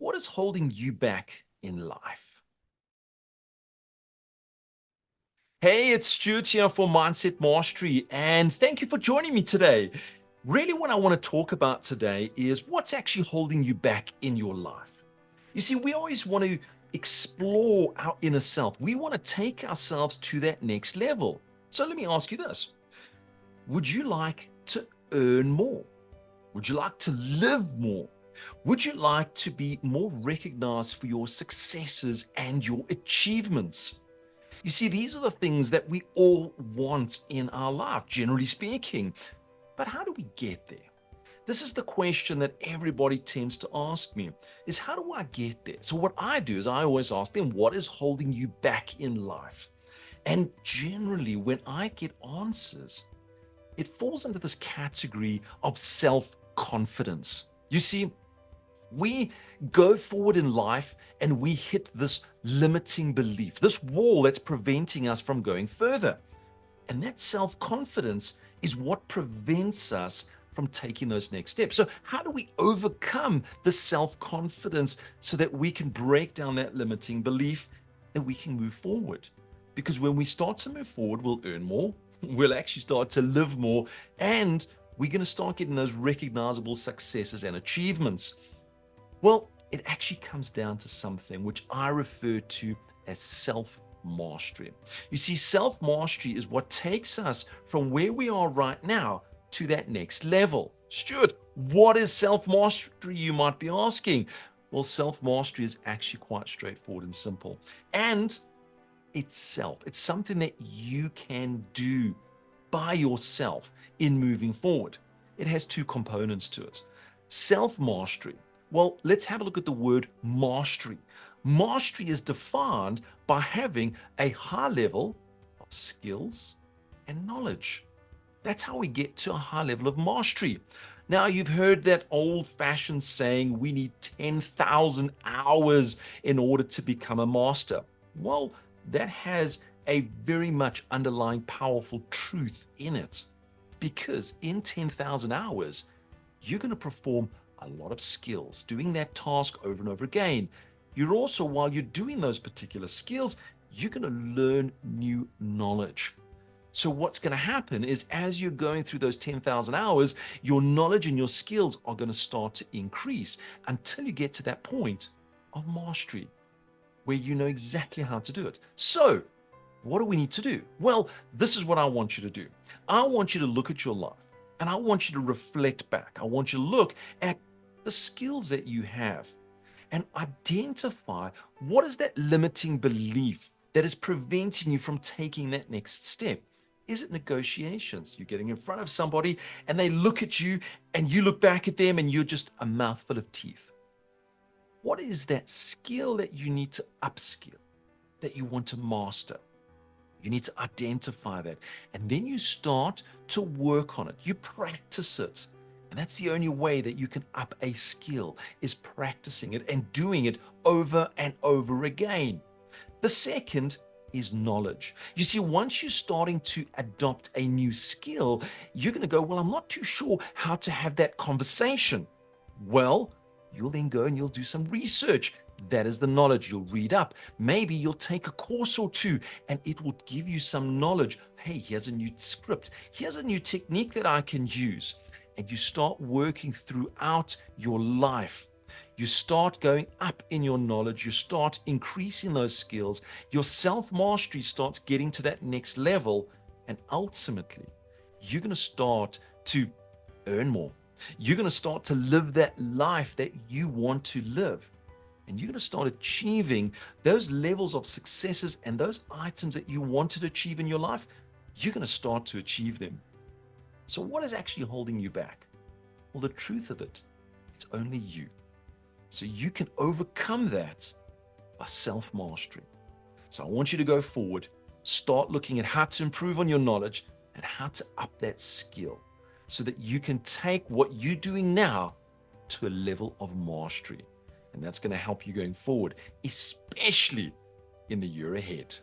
What is holding you back in life? Hey, it's Stuart here for Mindset Mastery, and thank you for joining me today. Really, what I want to talk about today is what's actually holding you back in your life. You see, we always want to explore our inner self. We want to take ourselves to that next level. So let me ask you this. Would you like to earn more? Would you like to live more? Would you like to be more recognized for your successes and your achievements? You see, these are the things that we all want in our life, generally speaking. But how do we get there? This is the question that everybody tends to ask me is how do I get there? So what I do is I always ask them, what is holding you back in life? And generally, when I get answers, it falls into this category of self-confidence. You see, we go forward in life and we hit this limiting belief, this wall that's preventing us from going further. And that self-confidence is what prevents us from taking those next steps. So how do we overcome the self-confidence so that we can break down that limiting belief and we can move forward? Because when we start to move forward, we'll earn more, we'll actually start to live more, and we're going to start getting those recognizable successes and achievements. Well, it actually comes down to something which I refer to as self-mastery. You see, self-mastery is what takes us from where we are right now to that next level. Stuart, what is self-mastery, you might be asking? Well, self-mastery is actually quite straightforward and simple. And it's self. It's something that you can do by yourself in moving forward. It has two components to it. Self-mastery. Well, let's have a look at the word mastery. Mastery is defined by having a high level of skills and knowledge. That's how we get to a high level of mastery. Now, you've heard that old-fashioned saying, we need 10,000 hours in order to become a master. Well, that has a very much underlying powerful truth in it. Because in 10,000 hours, you're going to perform a lot of skills, doing that task over and over again. You're also, while you're doing those particular skills, you're going to learn new knowledge. So what's going to happen is as you're going through those 10,000 hours, your knowledge and your skills are going to start to increase until you get to that point of mastery, where you know exactly how to do it. So what do we need to do? Well, this is what I want you to do. I want you to look at your life and I want you to reflect back. I want you to look at the skills that you have and identify what is that limiting belief that is preventing you from taking that next step. Is it negotiations? You're getting in front of somebody and they look at you and you look back at them and you're just a mouthful of teeth. What is that skill that you need to upskill, that you want to master? You need to identify that. And then you start to work on it. You practice it. And that's the only way that you can up a skill is practicing it and doing it over and over again. The second is knowledge. You see, once you're starting to adopt a new skill, you're going to go, well, I'm not too sure how to have that conversation. Well, you'll then go and you'll do some research. That is the knowledge. You'll read up. Maybe you'll take a course or two and it will give you some knowledge. Hey, here's a new script. Here's a new technique that I can use. And you start working throughout your life. You start going up in your knowledge. You start increasing those skills. Your self-mastery starts getting to that next level. And ultimately, you're going to start to earn more. You're going to start to live that life that you want to live. And you're going to start achieving those levels of successes and those items that you wanted to achieve in your life. You're going to start to achieve them. So what is actually holding you back? Well, the truth of it, it's only you. So you can overcome that by self-mastery. So I want you to go forward, start looking at how to improve on your knowledge and how to up that skill so that you can take what you're doing now to a level of mastery. And that's going to help you going forward, especially in the year ahead.